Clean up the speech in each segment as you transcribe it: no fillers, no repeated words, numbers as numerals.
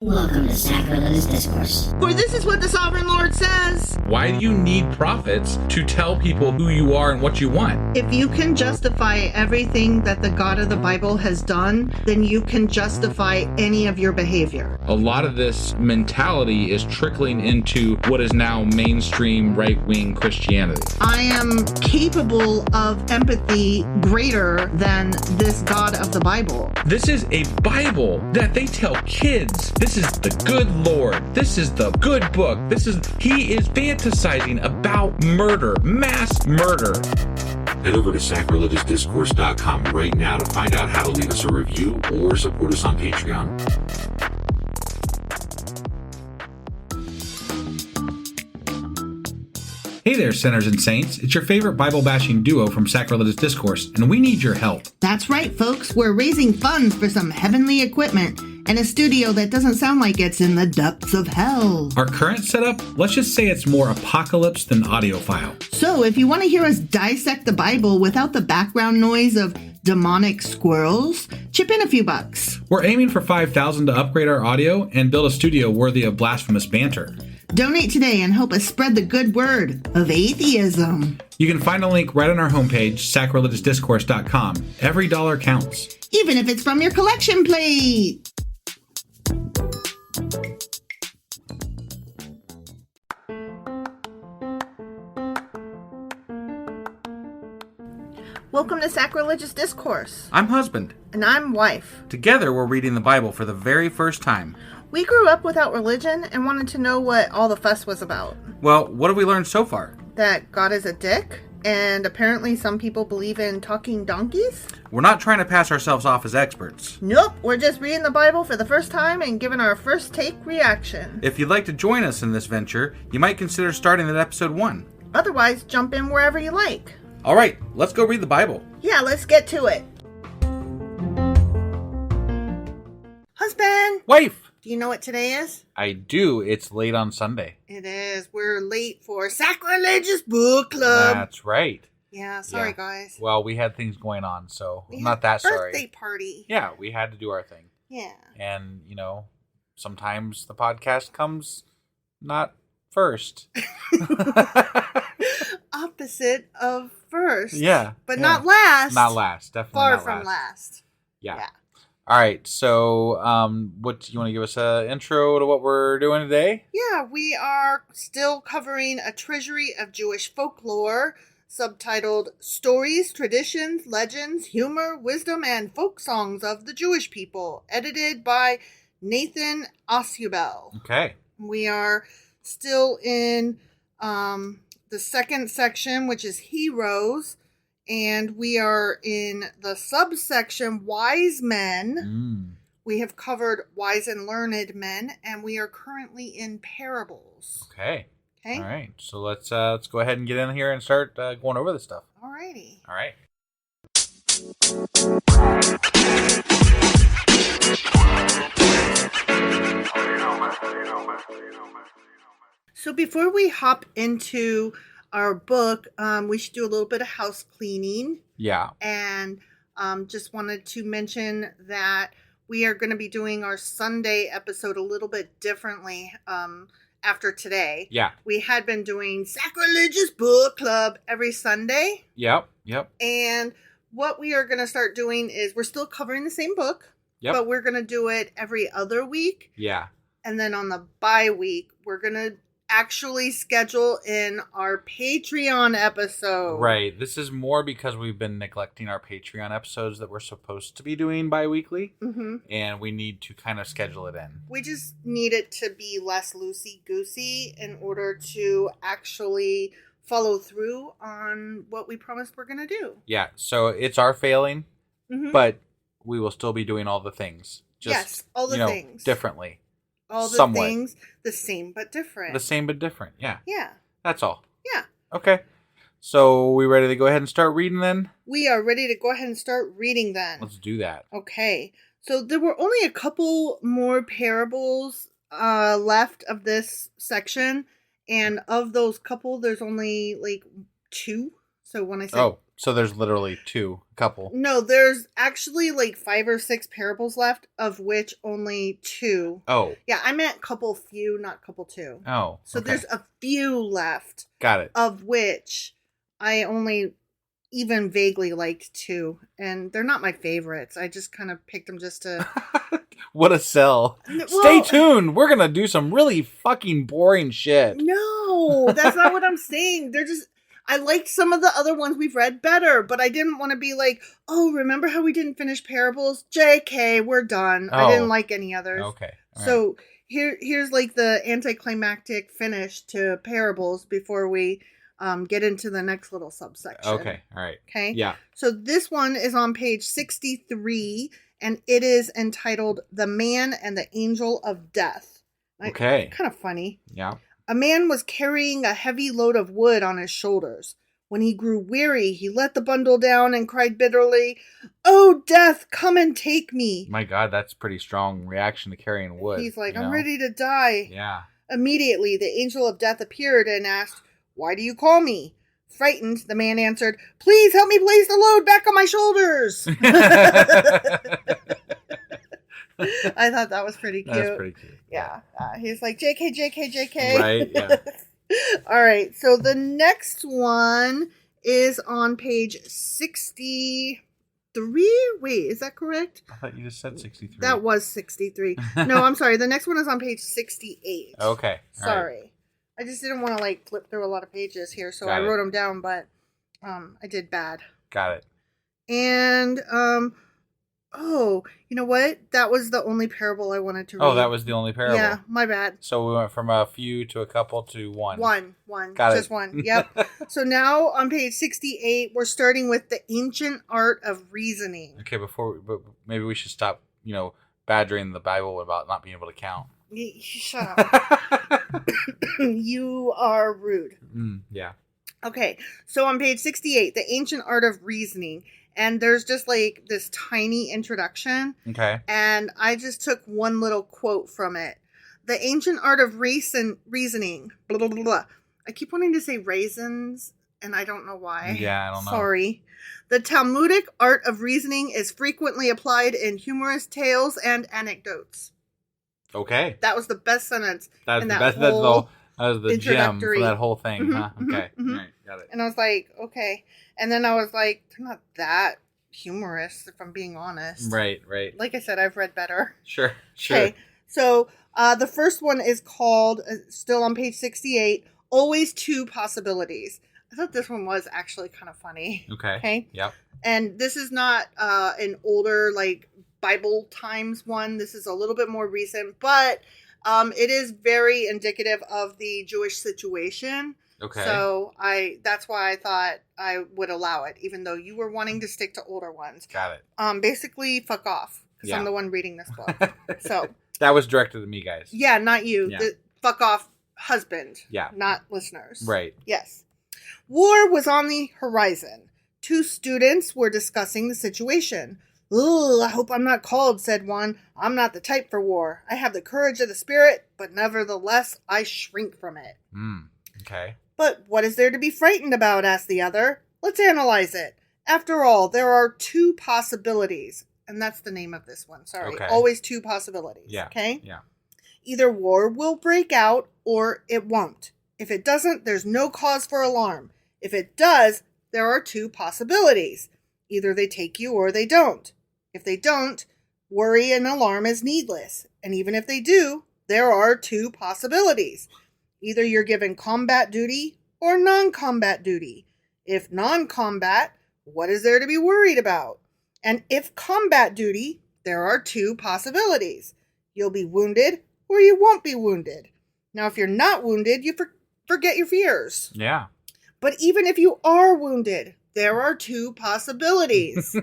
Welcome to Sacrilegious Discourse. For this is what the Sovereign Lord says. Why do you need prophets to tell people who you are and what you want? If you can justify everything that the God of the Bible has done, then you can justify any of your behavior. A lot of this mentality is trickling into what is now mainstream right-wing Christianity. I am capable of empathy greater than this God of the Bible. This is a Bible that they tell kids. This is the good Lord. This is the good book. He is fantasizing about murder, mass murder. Head over to sacrilegiousdiscourse.com right now to find out how to leave us a review or support us on Patreon. Hey there, sinners and saints. It's your favorite Bible-bashing duo from Sacrilegious Discourse, and we need your help. That's right, folks. We're raising funds for some heavenly equipment and a studio that doesn't sound like it's in the depths of hell. Our current setup, let's just say it's more apocalypse than audiophile. So if you want to hear us dissect the Bible without the background noise of demonic squirrels, chip in a few bucks. We're aiming for $5,000 to upgrade our audio and build a studio worthy of blasphemous banter. Donate today and help us spread the good word of atheism. You can find a link right on our homepage, sacrilegiousdiscourse.com. Every dollar counts. Even if it's from your collection plate. Welcome to Sacrilegious Discourse. I'm husband. And I'm wife. Together, we're reading the Bible for the very first time. We grew up without religion and wanted to know what all the fuss was about. Well, what have we learned so far? That God is a dick, and apparently some people believe in talking donkeys? We're not trying to pass ourselves off as experts. Nope, we're just reading the Bible for the first time and giving our first take reaction. If you'd like to join us in this venture, you might consider starting at episode 1. Otherwise, jump in wherever you like. All right, let's go read the Bible. Yeah, let's get to it. Husband! Wife! Do you know what today is? I do. It's late on Sunday. It is. We're late for Sacrilegious Book Club. That's right. Yeah, sorry guys. Well, we had things going on, so We I'm not had that sorry. birthday party. Yeah, we had to do our thing. Yeah. And, sometimes the podcast comes not first. Opposite of first. Yeah. But yeah. not last. Not last. Definitely Far not from last. Yeah. All right. So, what you want to give us an intro to what we're doing today? Yeah, we are still covering a treasury of Jewish folklore, subtitled Stories, Traditions, Legends, Humor, Wisdom, and Folk Songs of the Jewish People, edited by Nathan Osubel. Okay. We are still in the second section, which is Heroes, and we are in the subsection Wise Men. We have covered Wise and Learned Men, and we are currently in Parables. Okay. Okay? All right. So let's go ahead and get in here and start going over this stuff. Alrighty. All right. So before we hop into our book, we should do a little bit of house cleaning. Yeah. And just wanted to mention that we are going to be doing our Sunday episode a little bit differently after today. Yeah. We had been doing Sacrilegious Book Club every Sunday. Yep. And what we are going to start doing is we're still covering the same book. Yep. But we're going to do it every other week. Yeah. And then on the bye week, we're going to actually schedule in our Patreon episode. Right. This is more because we've been neglecting our Patreon episodes that we're supposed to be doing bi-weekly. Mm-hmm. And we need to kind of schedule it in. We just need it to be less loosey-goosey in order to actually follow through on what we promised we're going to do. Yeah. So it's our failing, but we will still be doing all the things. Just, yes, all the things. Differently. All the somewhat. things, the same but different. The same but different. Yeah. Yeah. That's all. Yeah. Okay. So we ready to go ahead and start reading then? We are ready to go ahead and start reading then. Let's do that. Okay. So there were only a couple more parables left of this section. And of those couple, there's only like 2. So when I say So there's literally a couple. No, there's actually like 5 or 6 parables left, of which only 2. Oh. Yeah, I meant few, not two. Oh. So okay. there's a few left. Got it. Of which I only even vaguely liked 2. And they're not my favorites. I just kind of picked them just to... What a sell. Well, Stay tuned. We're going to do some really fucking boring shit. No, that's not what I'm saying. They're just... I liked some of the other ones we've read better, but I didn't want to be like, oh, remember how we didn't finish parables? JK, we're done. I didn't like any others. Okay. All so right. here's like the anticlimactic finish to parables before we get into the next little subsection. Okay. All right. Okay. Yeah. So this one is on page 63, and it is entitled The Man and the Angel of Death. Okay. Kind of funny. Yeah. A man was carrying a heavy load of wood on his shoulders. When he grew weary, he let the bundle down and cried bitterly, "Oh, death, come and take me." My God, that's a pretty strong reaction to carrying wood. He's like, I'm ready to die. Yeah. Immediately, the angel of death appeared and asked, "Why do you call me?" Frightened, the man answered, "Please help me place the load back on my shoulders." I thought that was pretty cute. That's pretty cute. Yeah. He's like, JK, JK, JK. Right, yeah. All right. So the next one is on page 63. Wait, is that correct? I thought you just said 63. That was 63. No, I'm sorry. The next one is on page 68. Okay. All Sorry. Right. I just didn't want to like flip through a lot of pages here, so Got I it. wrote them down, but I did bad. Got it. And oh, you know what? That was the only parable I wanted to read. Oh, that was the only parable. Yeah, my bad. So we went from a few to a couple to one. One. Got Just it. one. Yep. So now on page 68, we're starting with the ancient art of reasoning. Okay, but maybe we should stop, badgering the Bible about not being able to count. Shut up. You are rude. Yeah. Okay, so on page 68, the ancient art of reasoning. And there's just like this tiny introduction. Okay. And I just took one little quote from it. The ancient art of reasoning. Blah, blah, blah, blah. I keep wanting to say raisins, and I don't know why. Yeah, I don't know. Sorry. The Talmudic art of reasoning is frequently applied in humorous tales and anecdotes. Okay. That was the best sentence. That's in the that best. whole That was the gem for introductory. that whole thing, Mhm, huh? mhm, Okay. mhm. All right. Got it. And I was like, okay. And then I was like, they're not that humorous, if I'm being honest. Right. Like I said, I've read better. Sure. Okay. So the first one is called, still on page 68, Always Two Possibilities. I thought this one was actually kind of funny. Okay. Yep. And this is not an older, like, Bible times one. This is a little bit more recent, but it is very indicative of the Jewish situation. Okay. So that's why I thought I would allow it, even though you were wanting to stick to older ones. Got it. Basically, fuck off, because I'm Yeah. the one reading this book. So That was directed to me, guys. yeah, not you. Yeah. The fuck off husband. Yeah. Not listeners. Right. Yes. War was on the horizon. 2 students were discussing the situation. "Ugh, I hope I'm not called," said one. "I'm not the type for war. I have the courage of the spirit, but nevertheless, I shrink from it." Okay. "But what is there to be frightened about?" asked the other. "Let's analyze it. After all, there are 2 possibilities." And that's the name of this one. Sorry. Okay. Always 2 possibilities. Yeah. Okay? Yeah. Either war will break out or it won't. If it doesn't, there's no cause for alarm. If it does, there are 2 possibilities. Either they take you or they don't. If they don't, worry and alarm is needless. And even if they do, there are 2 possibilities. Either you're given combat duty or non-combat duty. If non-combat, what is there to be worried about? And if combat duty, there are 2 possibilities. You'll be wounded or you won't be wounded. Now, if you're not wounded, you forget your fears. Yeah. But even if you are wounded, there are 2 possibilities.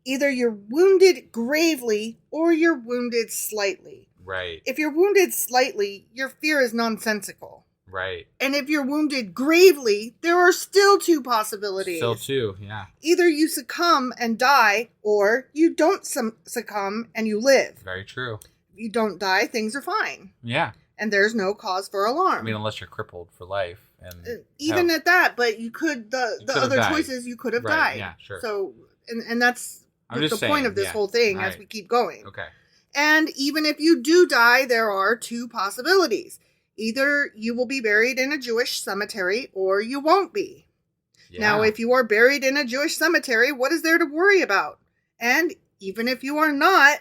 Either you're wounded gravely or you're wounded slightly. Right. If you're wounded slightly, your fear is nonsensical. Right. And if you're wounded gravely, there are still 2 possibilities. Still 2. Yeah. Either you succumb and die, or you don't succumb and you live. Very true. If you don't die, things are fine. Yeah. and there's no cause for alarm. I mean, unless you're crippled for life, and even at that, but you could the other died. choices you could have Right, died. yeah, sure. So and that's I'm the just point saying, of this yeah. whole thing as Right. we keep going. Okay. And even if you do die, there are two possibilities. Either you will be buried in a Jewish cemetery or you won't be. Yeah. Now, if you are buried in a Jewish cemetery, what is there to worry about? And even if you are not, ...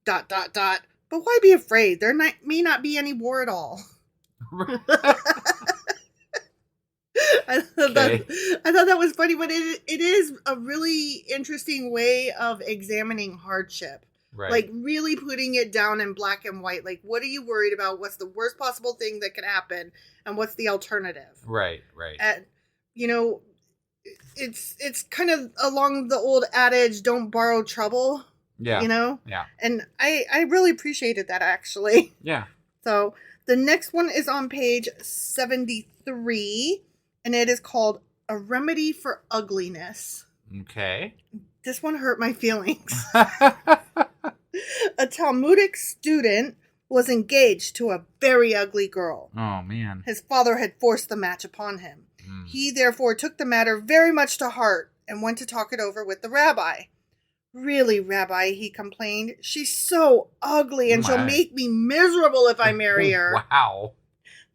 but why be afraid? There may not be any war at all. I thought that was funny, but it is a really interesting way of examining hardship. Right. Like really putting it down in black and white. Like, what are you worried about? What's the worst possible thing that could happen? And what's the alternative? Right. And, it's kind of along the old adage, don't borrow trouble. Yeah. Yeah. And I really appreciated that, actually. Yeah. So the next one is on page 73, and it is called A Remedy for Ugliness. Okay. This one hurt my feelings. A Talmudic student was engaged to a very ugly girl. Oh, man. His father had forced the match upon him. He therefore took the matter very much to heart and went to talk it over with the rabbi. Really, Rabbi, he complained, she's so ugly and she'll make me miserable if I marry her. Wow.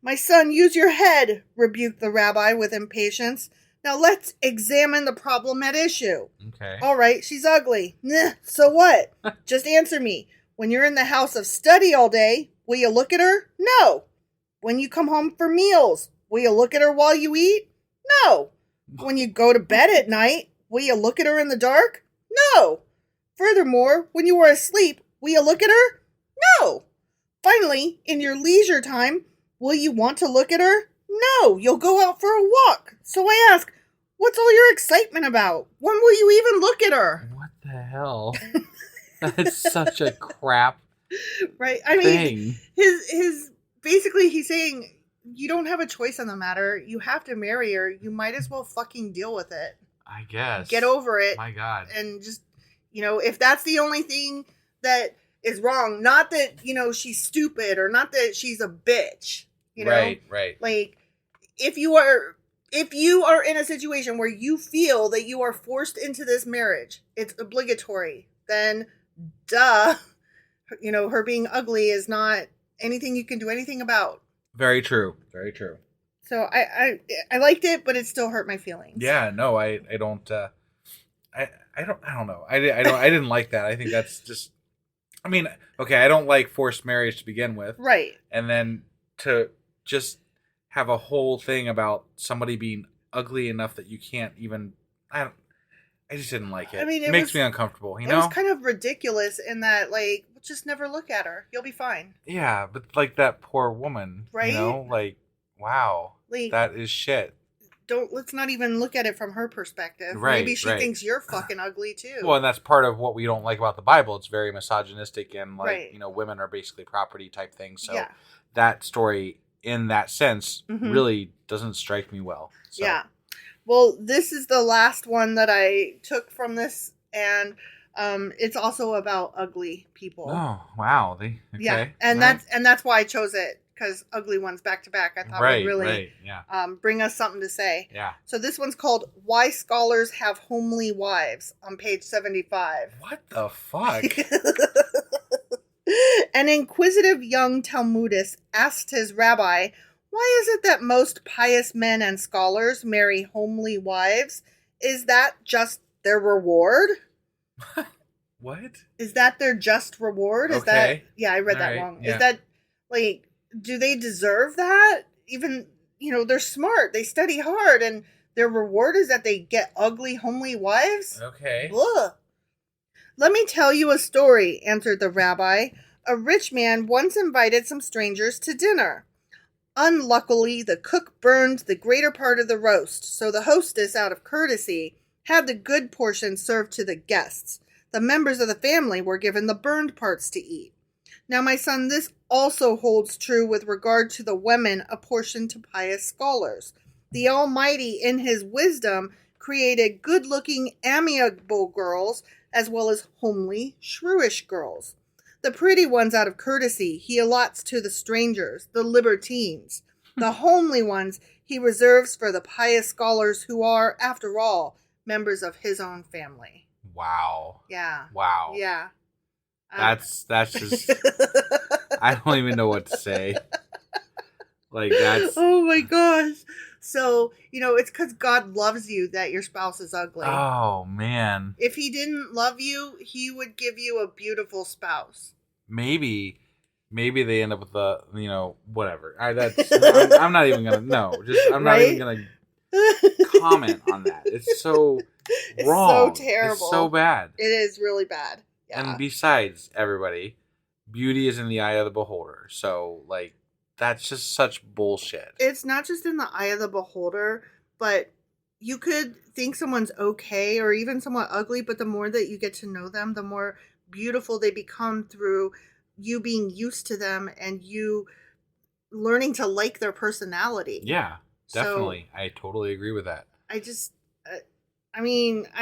My son, use your head, rebuked the rabbi with impatience. Now let's examine the problem at issue. Okay. All right, she's ugly. So what? Just answer me. When you're in the house of study all day, will you look at her? No. When you come home for meals, will you look at her while you eat? No. When you go to bed at night, will you look at her in the dark? No. Furthermore, when you are asleep, will you look at her? No. Finally, in your leisure time, will you want to look at her? No, you'll go out for a walk. So I ask, what's all your excitement about? When will you even look at her? What the hell? That's such a crap right? I mean, his basically he's saying you don't have a choice on the matter. You have to marry her. You might as well fucking deal with it. I guess. Get over it. My God. And just, if that's the only thing that is wrong, not that, she's stupid or not that she's a bitch, Right. Like, if you are in a situation where you feel that you are forced into this marriage, it's obligatory, then duh, her being ugly is not anything you can do anything about. Very true. So I liked it, but it still hurt my feelings. Yeah, no, I don't know. I didn't like that. I think that's just, I mean, okay, I don't like forced marriage to begin with. Right. And then to just have a whole thing about somebody being ugly enough that you can't even, I just didn't like it. I mean, it makes me uncomfortable, It was kind of ridiculous in that, like, just never look at her. You'll be fine. Yeah, but like that poor woman, right? Like, wow, like, that is shit. Let's not even look at it from her perspective. Right, maybe she thinks you're fucking ugly too. Well, and that's part of what we don't like about the Bible. It's very misogynistic and like, women are basically property type thing. So that story in that sense really doesn't strike me well. So. Yeah. Well, this is the last one that I took from this, and it's also about ugly people. Oh, wow. Okay. Yeah, and that's why I chose it, because ugly ones back to back I thought would really bring us something to say. Yeah. So this one's called Why Scholars Have Homely Wives on page 75. What the fuck? An inquisitive young Talmudist asked his rabbi, why is it that most pious men and scholars marry homely wives? Is that just their reward? What? Is that their just reward? Is that... Yeah, I read that wrong. Yeah. Is that, like, do they deserve that? Even, they're smart. They study hard, and their reward is that they get ugly, homely wives? Okay. Ugh. Let me tell you a story, answered the rabbi. A rich man once invited some strangers to dinner. Unluckily, the cook burned the greater part of the roast, so the hostess, out of courtesy, had the good portion served to the guests. The members of the family were given the burned parts to eat. Now, my son, this also holds true with regard to the women apportioned to pious scholars. The Almighty, in his wisdom, created good-looking, amiable girls, as well as homely, shrewish girls. The pretty ones out of courtesy he allots to the strangers, the libertines. The homely ones he reserves for the pious scholars who are, after all, members of his own family. Wow. Yeah. Wow. Yeah. That's just... I don't even know what to say. Like, that's... Oh, my gosh. So, it's because God loves you that your spouse is ugly. Oh, man. If he didn't love you, he would give you a beautiful spouse. Maybe they end up with whatever. I'm not even going to... No. I'm not even going to comment on that. It's so wrong. It's so terrible. It's so bad. It is really bad. Yeah. And besides, everybody, beauty is in the eye of the beholder. So, like, that's just such bullshit. It's not just in the eye of the beholder, but you could think someone's okay or even somewhat ugly, but the more that you get to know them, the more beautiful they become through you being used to them and you learning to like their personality. Yeah, definitely. So, I totally agree with that. I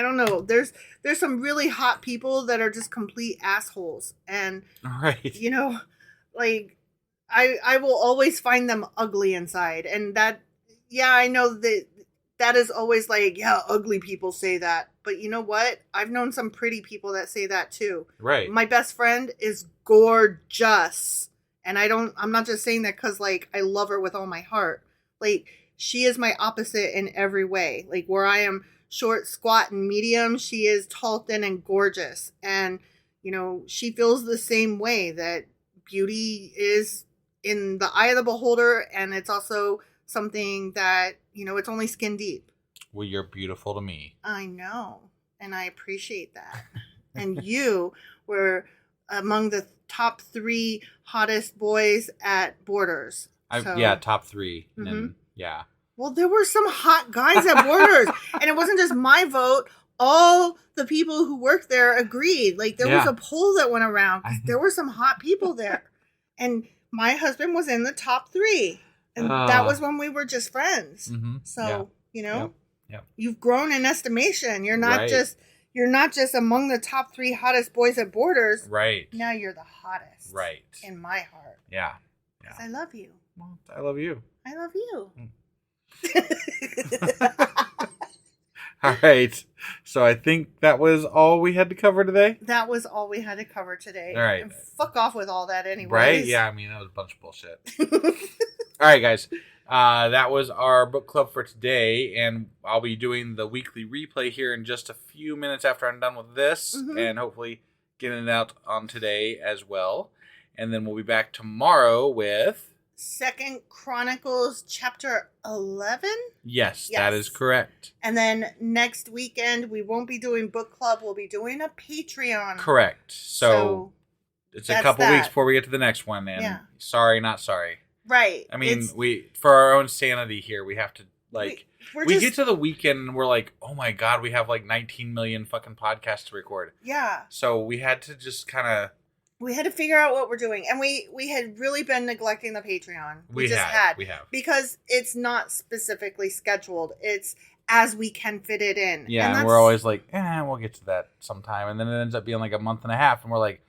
don't know. There's some really hot people that are just complete assholes. And, right. Like, I will always find them ugly inside. And that, yeah, I know that is always like, yeah, ugly people say that. But you know what? I've known some pretty people that say that too. Right. My best friend is gorgeous. And I'm not just saying that because, like, I love her with all my heart. Like, she is my opposite in every way. Like, where I am short, squat, and medium, she is tall, thin, and gorgeous. And, she feels the same way, that beauty is in the eye of the beholder, and it's also something that, it's only skin deep. Well, you're beautiful to me. I know, and I appreciate that. And you were among the top 3 hottest boys at Borders. Top 3. Mm-hmm. And yeah. Well, there were some hot guys at Borders, and it wasn't just my vote. All the people who worked there agreed. Like, there was a poll that went around. There were some hot people there. And my husband was in the top 3. And that was when we were just friends. Mm-hmm. So, Yep. You've grown in estimation. You're not just among the top 3 hottest boys at Borders. Right. Now you're the hottest. Right. In my heart. Yeah. 'Cause I love you. Well, I love you. I love you. All right. So I think that was all we had to cover today. That was all we had to cover today. All right. And fuck off with all that anyway. Right? Yeah, that was a bunch of bullshit. All right, guys. That was our book club for today, and I'll be doing the weekly replay here in just a few minutes after I'm done with this, and hopefully getting it out on today as well. And then we'll be back tomorrow with 2 Chronicles chapter 11? Yes, that is correct. And then next weekend, we won't be doing book club. We'll be doing a Patreon. Correct. So it's a couple weeks before we get to the next one. And sorry, not sorry. Right. I mean, we for our own sanity here, we have to, like, we get to the weekend and we're like, oh my God, we have like 19 million fucking podcasts to record. Yeah. So we had to just kind of... We had to figure out what we're doing. And we had really been neglecting the Patreon. We have. Because it's not specifically scheduled. It's as we can fit it in. Yeah, and we're always like, we'll get to that sometime. And then it ends up being like a month and a half. And we're like,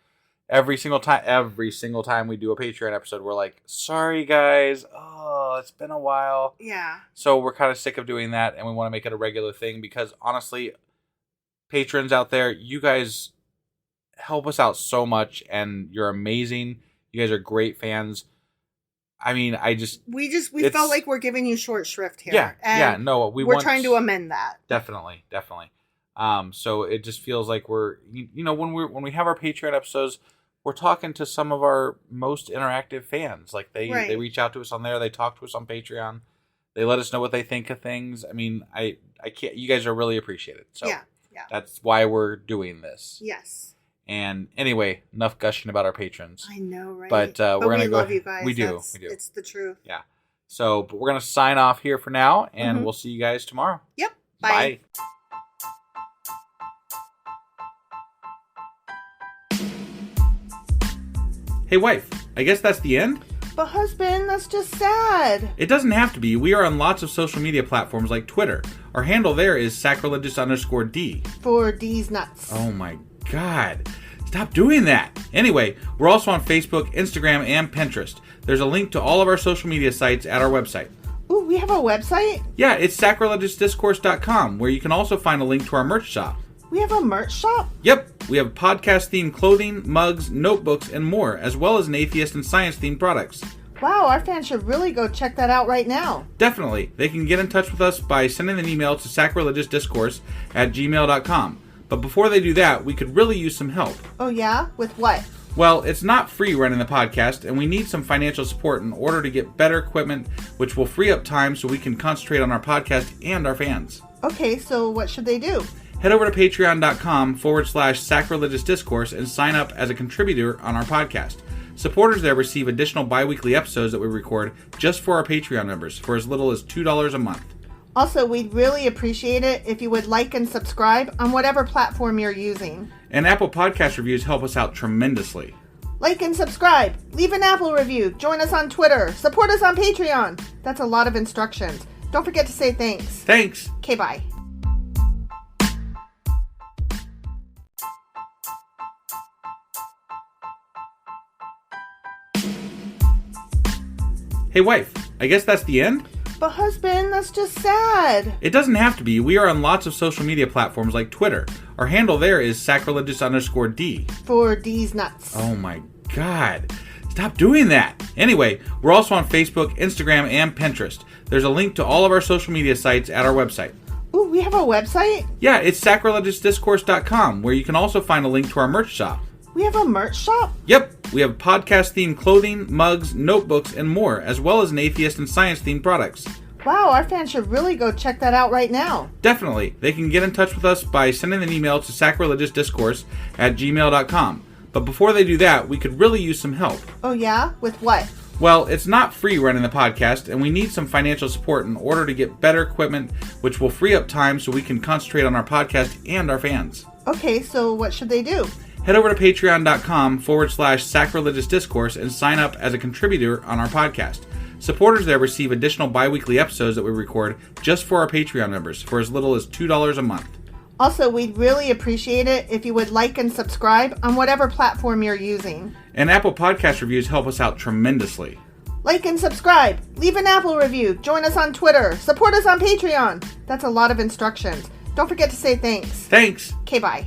every single time we do a Patreon episode, we're like, sorry guys. Oh, it's been a while. Yeah. So we're kind of sick of doing that. And we want to make it a regular thing. Because honestly, patrons out there, you guys... help us out so much, and you're amazing. You guys are great fans. I mean, we felt like we're giving you short shrift here. Yeah, and we're trying to amend that. Definitely. So it just feels like we're, when we have our Patreon episodes, we're talking to some of our most interactive fans. Like they reach out to us on there. They talk to us on Patreon. They let us know what they think of things. I mean, I can't. You guys are really appreciated. So yeah. That's why we're doing this. Yes. And anyway, enough gushing about our patrons. I know, right? But we're going to go. Love you guys. We do. It's the truth. Yeah. So, but we're going to sign off here for now, and we'll see you guys tomorrow. Yep. Bye. Hey, wife. I guess that's the end? But husband, that's just sad. It doesn't have to be. We are on lots of social media platforms like Twitter. Our handle there is sacrilegious_D. For D's nuts. Oh my God. Stop doing that. Anyway, we're also on Facebook, Instagram, and Pinterest. There's a link to all of our social media sites at our website. Ooh, we have a website? Yeah, it's sacrilegiousdiscourse.com, where you can also find a link to our merch shop. We have a merch shop? Yep, we have podcast-themed clothing, mugs, notebooks, and more, as well as an atheist and science-themed products. Wow, our fans should really go check that out right now. Definitely. They can get in touch with us by sending an email to sacrilegiousdiscourse@gmail.com. But before they do that, we could really use some help. Oh yeah? With what? Well, it's not free running the podcast, and we need some financial support in order to get better equipment, which will free up time so we can concentrate on our podcast and our fans. Okay, so what should they do? Head over to patreon.com/sacrilegious discourse and sign up as a contributor on our podcast. Supporters there receive additional bi-weekly episodes that we record just for our Patreon members for as little as $2 a month. Also, we'd really appreciate it if you would like and subscribe on whatever platform you're using. And Apple Podcast reviews help us out tremendously. Like and subscribe. Leave an Apple review. Join us on Twitter. Support us on Patreon. That's a lot of instructions. Don't forget to say thanks. Thanks. Okay, bye. Hey wife, I guess that's the end? But husband, that's just sad. It doesn't have to be. We are on lots of social media platforms like Twitter. Our handle there is sacrilegious_D. For D's nuts. Oh my god. Stop doing that. Anyway, we're also on Facebook, Instagram, and Pinterest. There's a link to all of our social media sites at our website. Ooh, we have a website? Yeah, it's sacrilegiousdiscourse.com, where you can also find a link to our merch shop. We have a merch shop? Yep, we have podcast-themed clothing, mugs, notebooks, and more, as well as an atheist and science-themed products. Wow, our fans should really go check that out right now. Definitely. They can get in touch with us by sending an email to sacrilegiousdiscourse@gmail.com. But before they do that, we could really use some help. Oh yeah? With what? Well, it's not free running the podcast, and we need some financial support in order to get better equipment, which will free up time so we can concentrate on our podcast and our fans. Okay, so what should they do? Head over to patreon.com/sacrilegious discourse and sign up as a contributor on our podcast. Supporters there receive additional bi-weekly episodes that we record just for our Patreon members for as little as $2 a month. Also, we'd really appreciate it if you would like and subscribe on whatever platform you're using. And Apple Podcast reviews help us out tremendously. Like and subscribe. Leave an Apple review. Join us on Twitter. Support us on Patreon. That's a lot of instructions. Don't forget to say thanks. Thanks. Okay, bye.